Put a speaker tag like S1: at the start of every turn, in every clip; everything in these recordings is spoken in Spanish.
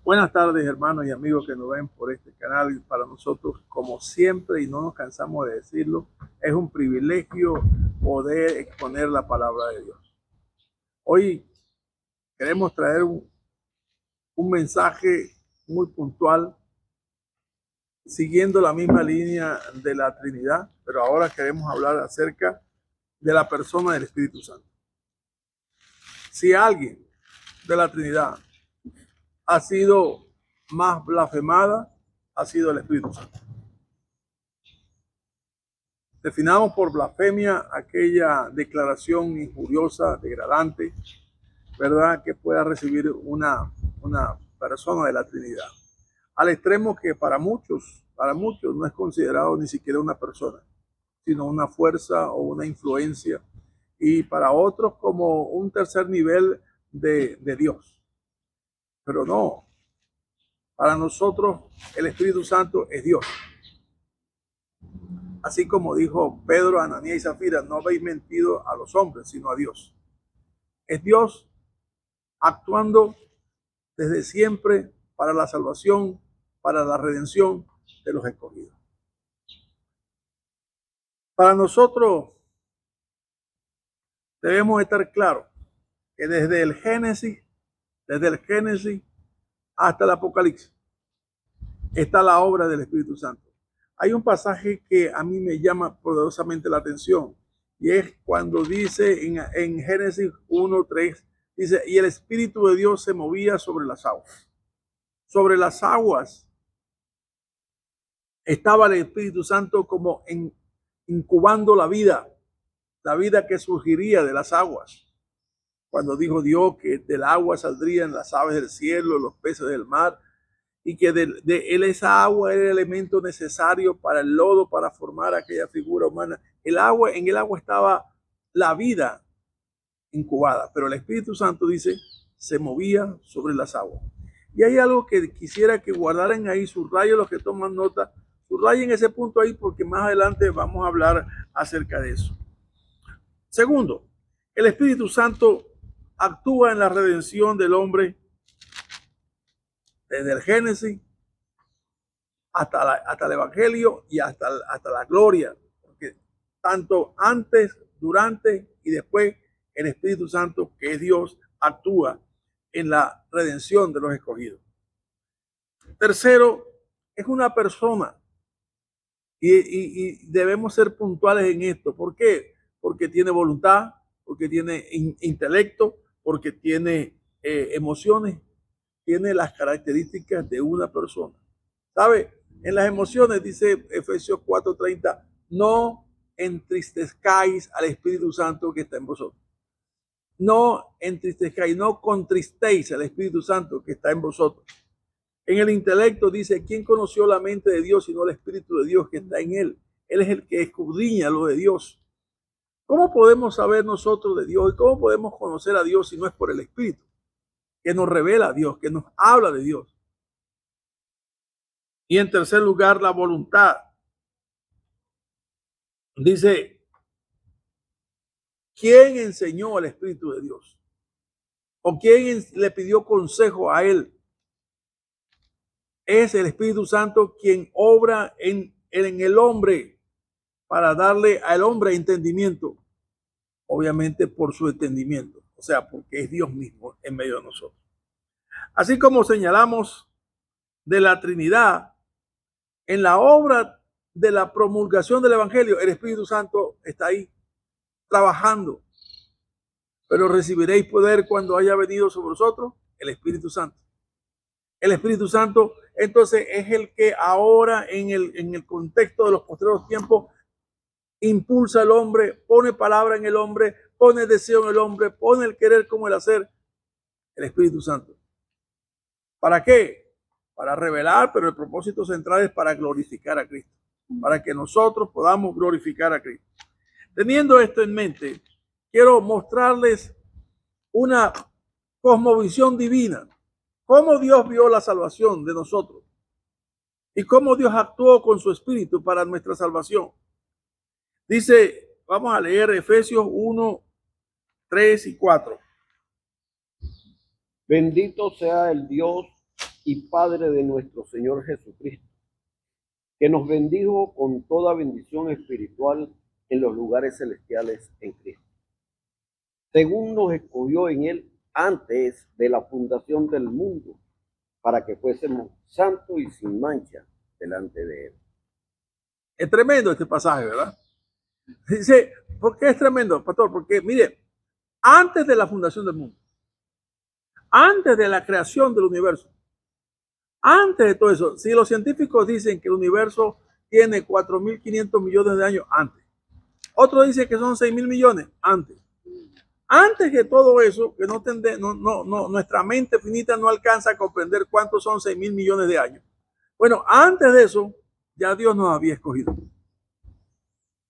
S1: Buenas tardes, hermanos y amigos que nos ven por este canal. Para nosotros, como siempre, y no nos cansamos de decirlo, es un privilegio poder exponer la palabra de Dios. Hoy queremos traer un mensaje muy puntual, siguiendo la misma línea de la Trinidad, pero ahora queremos hablar acerca de la persona del Espíritu Santo. Si alguien de la Trinidad ha sido más blasfemada, ha sido el Espíritu Santo. Definamos por blasfemia aquella declaración injuriosa, degradante, ¿verdad?, que pueda recibir una persona de la Trinidad. Al extremo que para muchos no es considerado ni siquiera una persona, sino una fuerza o una influencia, y para otros como un tercer nivel de Dios. Pero no, para nosotros el Espíritu Santo es Dios. Así como dijo Pedro, Ananías y Zafira, no habéis mentido a los hombres, sino a Dios. Es Dios actuando desde siempre para la salvación, para la redención de los escogidos. Para nosotros debemos estar claros que desde el Génesis hasta el Apocalipsis está la obra del Espíritu Santo. Hay un pasaje que a mí me llama poderosamente la atención, y es cuando dice en Génesis 1:3, dice, y el Espíritu de Dios se movía sobre las aguas. Sobre las aguas estaba el Espíritu Santo como incubando la vida que surgiría de las aguas. Cuando dijo Dios que del agua saldrían las aves del cielo, los peces del mar, y que esa agua era el elemento necesario para el lodo, para formar aquella figura humana. En el agua estaba la vida incubada, pero el Espíritu Santo, dice, se movía sobre las aguas. Y hay algo que quisiera que guardaran ahí, subrayen los que toman nota, subrayen ese punto ahí, porque más adelante vamos a hablar acerca de eso. Segundo, el Espíritu Santo actúa en la redención del hombre desde el Génesis hasta el Evangelio y hasta la gloria, porque tanto antes, durante y después el Espíritu Santo, que es Dios, actúa en la redención de los escogidos. Tercero, es una persona, y debemos ser puntuales en esto. ¿Por qué? Porque tiene voluntad, porque tiene intelecto, porque tiene emociones, tiene las características de una persona. ¿Sabe? En las emociones, dice Efesios 4:30, no entristezcáis al Espíritu Santo que está en vosotros. No entristezcáis, no contristéis al Espíritu Santo que está en vosotros. En el intelecto dice, ¿quién conoció la mente de Dios sino el Espíritu de Dios que está en él? Él es el que escudriña lo de Dios. ¿Cómo podemos saber nosotros de Dios y cómo podemos conocer a Dios si no es por el Espíritu que nos revela a Dios, que nos habla de Dios? Y en tercer lugar, la voluntad. Dice, ¿quién enseñó al Espíritu de Dios? ¿O quién le pidió consejo a él? Es el Espíritu Santo quien obra en el hombre para darle al hombre entendimiento. Obviamente por su entendimiento, o sea, porque es Dios mismo en medio de nosotros. Así como señalamos de la Trinidad, en la obra de la promulgación del Evangelio, el Espíritu Santo está ahí trabajando. Pero recibiréis poder cuando haya venido sobre vosotros el Espíritu Santo. El Espíritu Santo, entonces, es el que ahora en el contexto de los postreros tiempos impulsa al hombre, pone palabra en el hombre, pone deseo en el hombre, pone el querer como el hacer. El Espíritu Santo. ¿Para qué? Para revelar, pero el propósito central es para glorificar a Cristo, para que nosotros podamos glorificar a Cristo. Teniendo esto en mente, quiero mostrarles una cosmovisión divina, cómo Dios vio la salvación de nosotros y cómo Dios actuó con su Espíritu para nuestra salvación. Dice, vamos a leer Efesios 1:3 y 4.
S2: Bendito sea el Dios y Padre de nuestro Señor Jesucristo, que nos bendijo con toda bendición espiritual en los lugares celestiales en Cristo, según nos escogió en Él antes de la fundación del mundo, para que fuésemos santos y sin mancha delante de Él.
S1: Es tremendo este pasaje, ¿verdad? Dice, ¿por qué es tremendo, pastor? Porque, mire, antes de la fundación del mundo, antes de la creación del universo, antes de todo eso, si los científicos dicen que el universo tiene 4.500 millones de años antes, otros dicen que son 6.000 millones antes. Antes que todo eso, que nuestra mente finita no alcanza a comprender cuántos son 6.000 millones de años. Bueno, antes de eso, ya Dios nos había escogido.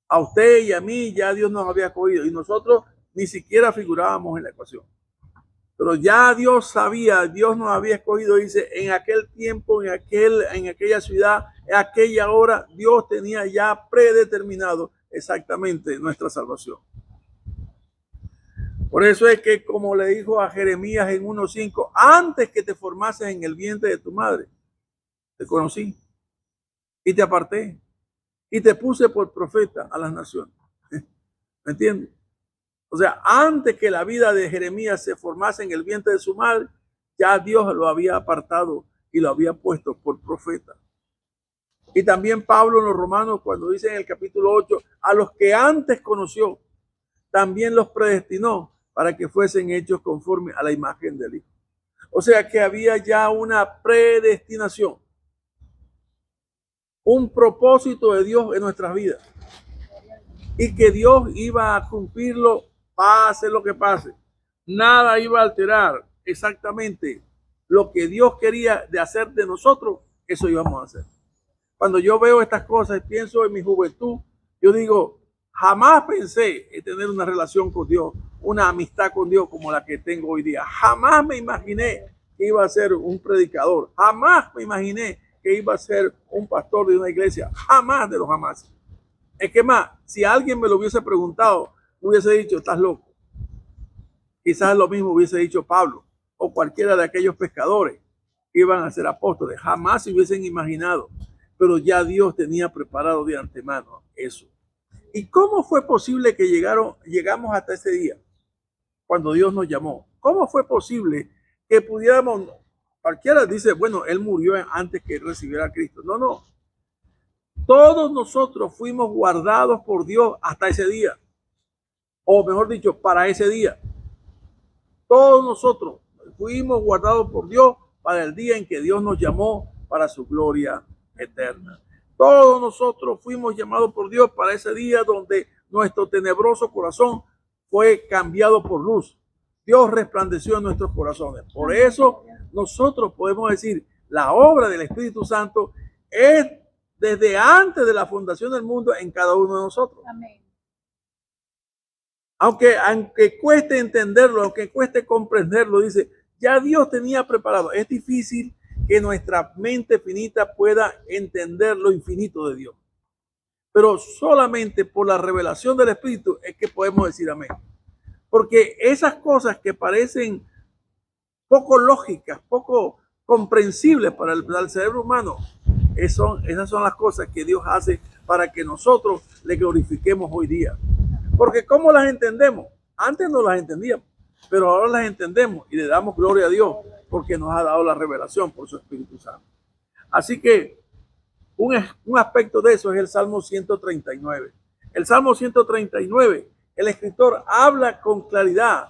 S1: A usted y a mí ya Dios nos había escogido y nosotros ni siquiera figurábamos en la ecuación. Pero ya Dios sabía, Dios nos había escogido, dice, en aquel tiempo, en aquella ciudad, en aquella hora, Dios tenía ya predeterminado exactamente nuestra salvación. Por eso es que, como le dijo a Jeremías en 1:5, antes que te formases en el vientre de tu madre, te conocí y te aparté y te puse por profeta a las naciones. ¿Me entiendes? O sea, antes que la vida de Jeremías se formase en el vientre de su madre, ya Dios lo había apartado y lo había puesto por profeta. Y también Pablo en los Romanos, cuando dice en el capítulo 8, a los que antes conoció, también los predestinó para que fuesen hechos conforme a la imagen del Hijo. O sea que había ya una predestinación, un propósito de Dios en nuestras vidas. Y que Dios iba a cumplirlo, pase lo que pase. Nada iba a alterar exactamente lo que Dios quería de hacer de nosotros, eso íbamos a hacer. Cuando yo veo estas cosas y pienso en mi juventud, yo digo, jamás pensé en tener una relación con Dios, una amistad con Dios como la que tengo hoy día. Jamás me imaginé que iba a ser un predicador. Jamás me imaginé que iba a ser un pastor de una iglesia. Jamás de los jamás. Es que más, si alguien me lo hubiese preguntado, me hubiese dicho, estás loco. Quizás lo mismo hubiese dicho Pablo o cualquiera de aquellos pescadores que iban a ser apóstoles. Jamás se hubiesen imaginado, pero ya Dios tenía preparado de antemano eso. ¿Y cómo fue posible que llegamos hasta ese día, cuando Dios nos llamó? ¿Cómo fue posible que pudiéramos, cualquiera dice, bueno, él murió antes que recibiera a Cristo? No, no. Todos nosotros fuimos guardados por Dios hasta ese día, o mejor dicho, para ese día. Todos nosotros fuimos guardados por Dios para el día en que Dios nos llamó para su gloria eterna. Todos nosotros fuimos llamados por Dios para ese día donde nuestro tenebroso corazón fue cambiado por luz. Dios resplandeció en nuestros corazones. Por eso nosotros podemos decir, la obra del Espíritu Santo es desde antes de la fundación del mundo en cada uno de nosotros. Amén. Aunque cueste entenderlo, aunque cueste comprenderlo, dice, ya Dios tenía preparado. Es difícil que nuestra mente finita pueda entender lo infinito de Dios. Pero solamente por la revelación del Espíritu es que podemos decir amén. Porque esas cosas que parecen poco lógicas, poco comprensibles para el cerebro humano, esas son las cosas que Dios hace para que nosotros le glorifiquemos hoy día. Porque ¿cómo las entendemos? Antes no las entendíamos, pero ahora las entendemos y le damos gloria a Dios porque nos ha dado la revelación por su Espíritu Santo. Así que un aspecto de eso es el Salmo 139. El Salmo 139, el escritor habla con claridad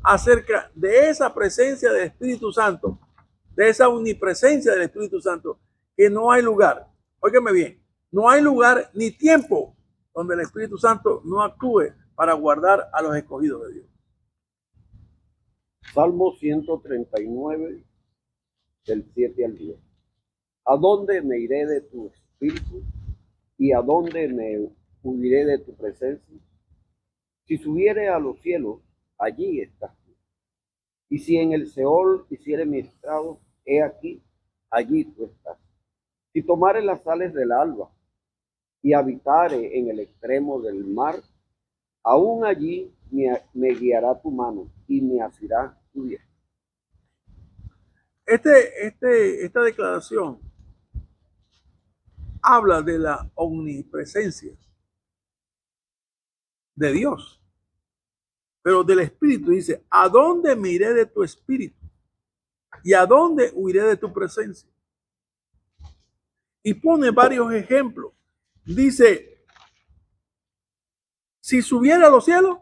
S1: acerca de esa presencia del Espíritu Santo, de esa omnipresencia del Espíritu Santo, que no hay lugar, óigame bien, no hay lugar ni tiempo donde el Espíritu Santo no actúe para guardar a los escogidos de Dios.
S2: Salmo 139, del 7 al 10. ¿A dónde me iré de tu espíritu? ¿Y a dónde me huiré de tu presencia? Si subiere a los cielos, allí estás tú. Y si en el Seol hiciere mi estrado, he aquí, allí tú estás. Si tomare las sales del alba y habitare en el extremo del mar, aún allí me guiará tu mano y me asirá tu diestra.
S1: Esta declaración habla de la omnipresencia de Dios, pero del Espíritu dice: ¿a dónde me iré de tu Espíritu? ¿Y a dónde huiré de tu presencia? Y pone varios ejemplos. Dice: si subiera a los cielos,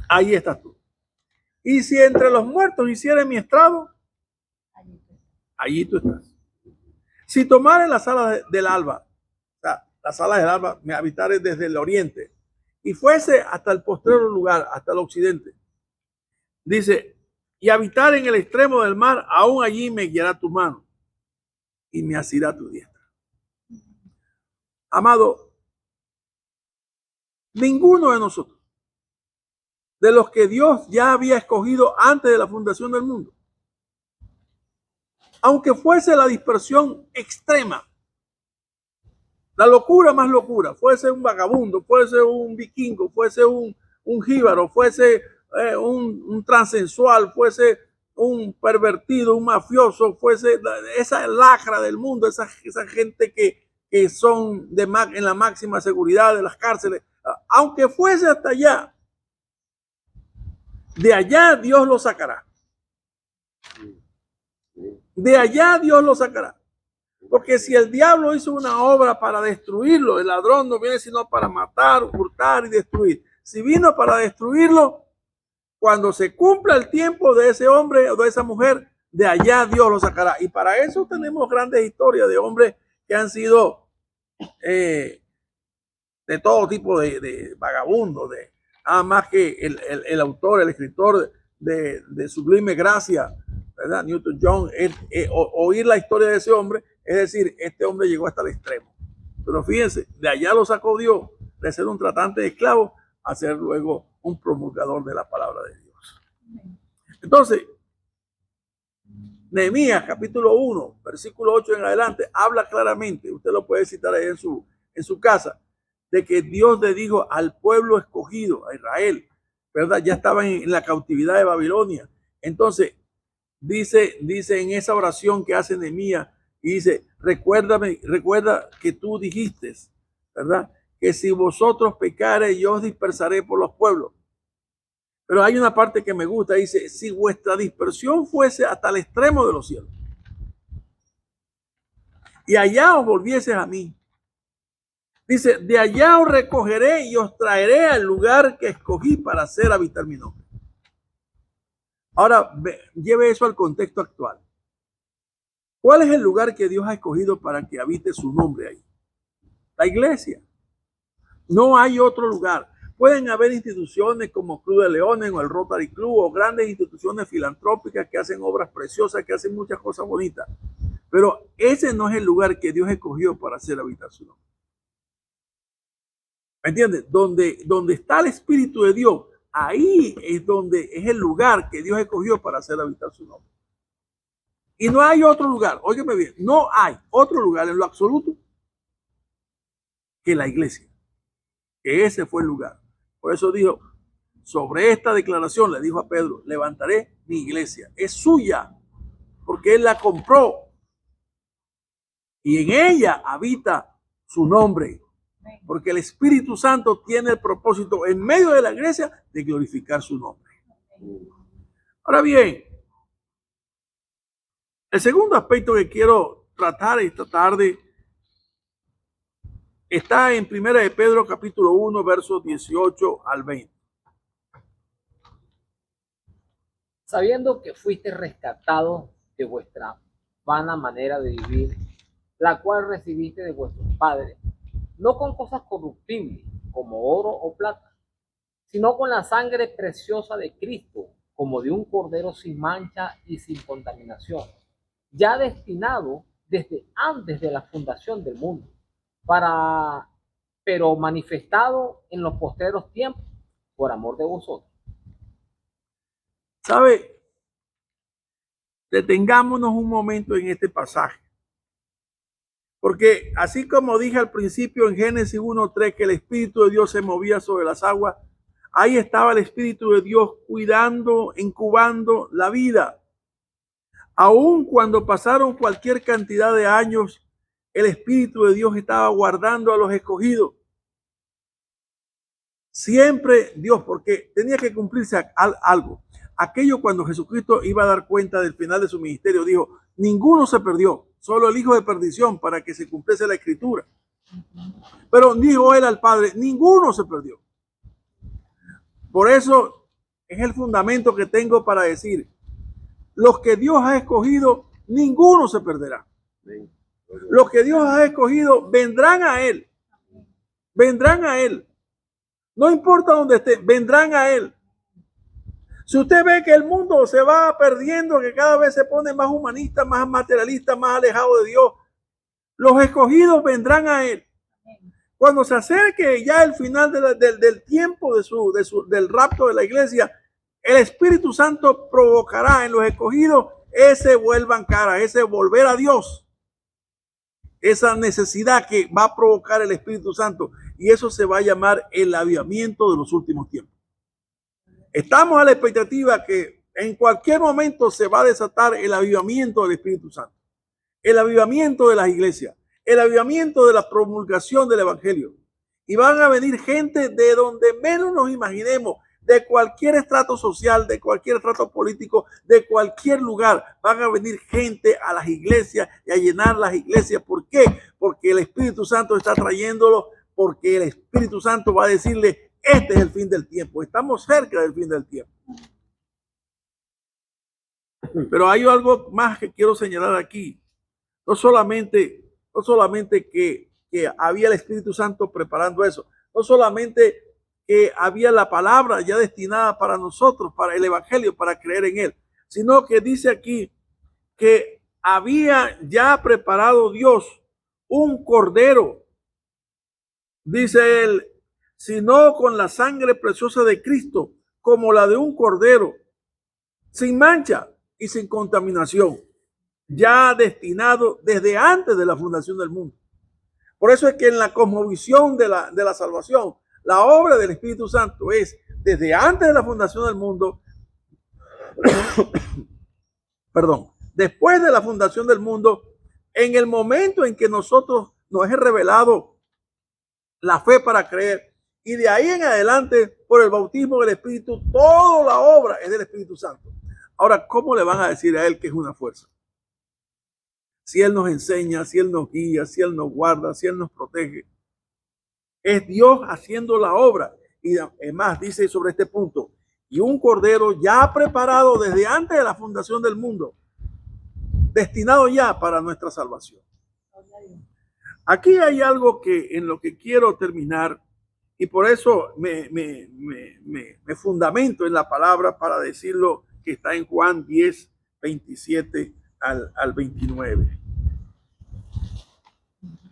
S1: ahí estás tú. Y si entre los muertos hiciera mi estrado, allí tú estás. Si tomara las alas del alba, o sea, las alas del alba, me habitare desde el oriente, y fuese hasta el postrero lugar, hasta el occidente, dice, y habitar en el extremo del mar, aún allí me guiará tu mano y me asirá tu diestra. Amado, ninguno de nosotros, de los que Dios ya había escogido antes de la fundación del mundo, aunque fuese la dispersión extrema, la locura más locura, fuese un vagabundo, fuese un vikingo, fuese un jíbaro, fuese un transensual, fuese un pervertido, un mafioso, fuese esa lacra del mundo, esa gente que son en la máxima seguridad de las cárceles, aunque fuese hasta allá, de allá Dios lo sacará. De allá Dios lo sacará. Porque si el diablo hizo una obra para destruirlo, el ladrón no viene sino para matar, hurtar y destruir. Si vino para destruirlo, cuando se cumpla el tiempo de ese hombre o de esa mujer, de allá Dios lo sacará. Y para eso tenemos grandes historias de hombres que han sido de todo tipo de vagabundos, nada más que el autor, el escritor de Sublime Gracia, ¿verdad? Newton John, oír la historia de ese hombre, es decir, este hombre llegó hasta el extremo. Pero fíjense, de allá lo sacó Dios, de ser un tratante de esclavos, a ser luego un promulgador de la palabra de Dios. Entonces, Nehemías capítulo 1, versículo 8 en adelante, habla claramente, usted lo puede citar ahí en su casa, de que Dios le dijo al pueblo escogido, a Israel, ¿verdad? Ya estaban en la cautividad de Babilonia. Entonces, dice en esa oración que hace Nehemías, y dice, recuerda que tú dijiste, ¿verdad? Que si vosotros pecareis, yo os dispersaré por los pueblos. Pero hay una parte que me gusta, dice, si vuestra dispersión fuese hasta el extremo de los cielos, y allá os volvieses a mí, dice, de allá os recogeré y os traeré al lugar que escogí para hacer habitar mi nombre. Ahora, lleve eso al contexto actual. ¿Cuál es el lugar que Dios ha escogido para que habite su nombre ahí? La iglesia. No hay otro lugar. Pueden haber instituciones como Club de Leones o el Rotary Club o grandes instituciones filantrópicas que hacen obras preciosas, que hacen muchas cosas bonitas. Pero ese no es el lugar que Dios escogió para hacer habitar su nombre. ¿Me entiendes? Donde está el Espíritu de Dios, ahí es donde es el lugar que Dios escogió para hacer habitar su nombre. Y no hay otro lugar, óigame bien, no hay otro lugar en lo absoluto que la iglesia. Que ese fue el lugar. Por eso dijo, sobre esta declaración le dijo a Pedro, levantaré mi iglesia. Es suya, porque él la compró. Y en ella habita su nombre. Porque el Espíritu Santo tiene el propósito en medio de la iglesia de glorificar su nombre. Ahora bien, el segundo aspecto que quiero tratar esta tarde está en 1 de Pedro capítulo 1, versos 18 al 20.
S3: Sabiendo que fuiste rescatados de vuestra vana manera de vivir, la cual recibiste de vuestros padres, no con cosas corruptibles como oro o plata, sino con la sangre preciosa de Cristo, como de un cordero sin mancha y sin contaminación, ya destinado desde antes de la fundación del mundo, pero manifestado en los postreros tiempos por amor de vosotros.
S1: ¿Sabe? Detengámonos un momento en este pasaje. Porque así como dije al principio en Génesis 1:3 que el Espíritu de Dios se movía sobre las aguas, ahí estaba el Espíritu de Dios cuidando, incubando la vida. Aun cuando pasaron cualquier cantidad de años, el Espíritu de Dios estaba guardando a los escogidos. Siempre Dios, porque tenía que cumplirse algo. Aquello cuando Jesucristo iba a dar cuenta del final de su ministerio, dijo, ninguno se perdió, solo el hijo de perdición para que se cumpliese la escritura. Pero dijo él al Padre, ninguno se perdió. Por eso es el fundamento que tengo para decir, los que Dios ha escogido, ninguno se perderá. Los que Dios ha escogido vendrán a Él. Vendrán a Él. No importa dónde estén, vendrán a Él. Si usted ve que el mundo se va perdiendo, que cada vez se pone más humanista, más materialista, más alejado de Dios, los escogidos vendrán a Él. Cuando se acerque ya el final del tiempo del rapto de la iglesia, el Espíritu Santo provocará en los escogidos ese vuelvan cara, ese volver a Dios. Esa necesidad que va a provocar el Espíritu Santo. Y eso se va a llamar el avivamiento de los últimos tiempos. Estamos a la expectativa que en cualquier momento se va a desatar el avivamiento del Espíritu Santo. El avivamiento de las iglesias. El avivamiento de la promulgación del Evangelio. Y van a venir gente de donde menos nos imaginemos, de cualquier estrato social, de cualquier estrato político, de cualquier lugar. Van a venir gente a las iglesias y a llenar las iglesias. ¿Por qué? Porque el Espíritu Santo está trayéndolo, porque el Espíritu Santo va a decirle, este es el fin del tiempo. Estamos cerca del fin del tiempo. Pero hay algo más que quiero señalar aquí. No solamente que había el Espíritu Santo preparando eso, no solamente que había la palabra ya destinada para nosotros, para el Evangelio, para creer en él, sino que dice aquí que había ya preparado Dios un cordero, dice él, sino con la sangre preciosa de Cristo, como la de un cordero, sin mancha y sin contaminación, ya destinado desde antes de la fundación del mundo. Por eso es que en la cosmovisión de la salvación, la obra del Espíritu Santo es desde antes de la fundación del mundo, perdón, después de la fundación del mundo, en el momento en que nosotros nos es revelado la fe para creer, y de ahí en adelante, por el bautismo del Espíritu, toda la obra es del Espíritu Santo. Ahora, ¿cómo le van a decir a él que es una fuerza? Si él nos enseña, si él nos guía, si él nos guarda, si él nos protege. Es Dios haciendo la obra. Y además dice sobre este punto, y un cordero ya preparado desde antes de la fundación del mundo, destinado ya para nuestra salvación. Aquí hay algo que en lo que quiero terminar, y por eso me fundamento en la palabra para decirlo, que está en Juan 10, 27 al 29.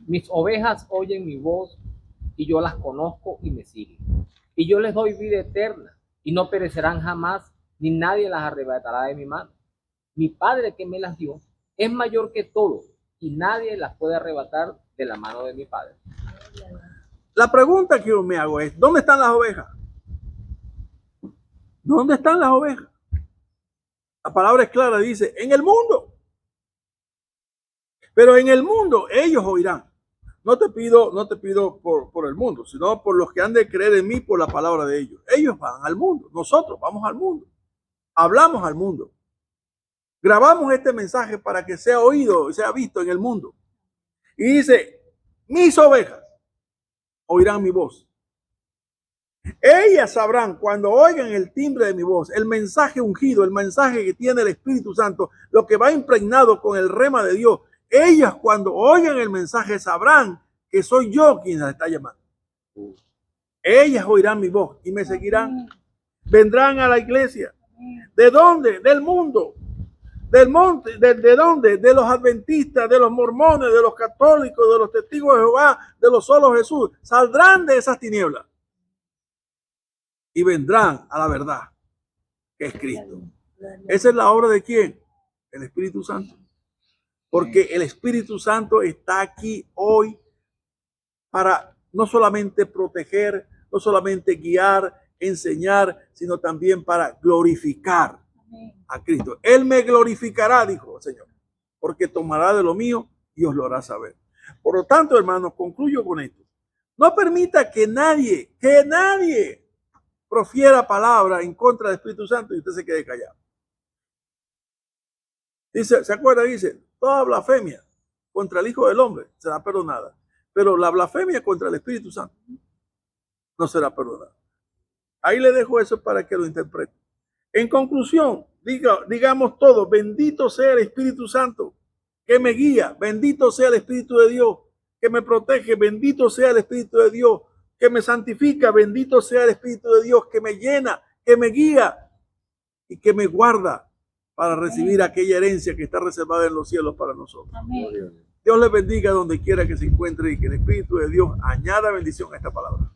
S3: Mis ovejas oyen mi voz y yo las conozco y me siguen. Y yo les doy vida eterna y no perecerán jamás, ni nadie las arrebatará de mi mano. Mi Padre que me las dio es mayor que todo y nadie las puede arrebatar de la mano de mi Padre.
S1: La pregunta que yo me hago es, ¿dónde están las ovejas? ¿Dónde están las ovejas? La palabra es clara, dice, en el mundo. Pero en el mundo ellos oirán. No te pido por el mundo, sino por los que han de creer en mí por la palabra de ellos. Ellos van al mundo, nosotros vamos al mundo. Hablamos al mundo. Grabamos este mensaje para que sea oído, sea visto en el mundo. Y dice, mis ovejas oirán mi voz. Ellas sabrán cuando oigan el timbre de mi voz, el mensaje ungido, el mensaje que tiene el Espíritu Santo, lo que va impregnado con el rema de Dios. Ellas cuando oigan el mensaje sabrán que soy yo quien las está llamando. Ellas oirán mi voz y me seguirán. Vendrán a la iglesia. ¿De dónde? Del mundo. Del monte. ¿De dónde? De los adventistas, de los mormones, de los católicos, de los testigos de Jehová, de los solos Jesús. Saldrán de esas tinieblas y vendrán a la verdad, que es Cristo. Esa es la obra de ¿quién? El Espíritu Santo. Porque el Espíritu Santo está aquí hoy para no solamente proteger, no solamente guiar, enseñar, sino también para glorificar A Cristo. Él me glorificará, dijo el Señor, porque tomará de lo mío y os lo hará saber. Por lo tanto, hermanos, concluyo con esto. No permita que nadie profiera palabra en contra del Espíritu Santo y usted se quede callado. Dice, ¿se acuerda? Dice, toda blasfemia contra el Hijo del Hombre será perdonada, pero la blasfemia contra el Espíritu Santo no será perdonada. Ahí le dejo eso para que lo interprete. En conclusión, digamos todos, bendito sea el Espíritu Santo que me guía, bendito sea el Espíritu de Dios que me protege, bendito sea el Espíritu de Dios que me santifica, bendito sea el Espíritu de Dios que me llena, que me guía y que me guarda para recibir aquella herencia que está reservada en los cielos para nosotros.
S4: Amén.
S1: Dios les bendiga donde quiera que se encuentre y que el Espíritu de Dios añada bendición a esta palabra.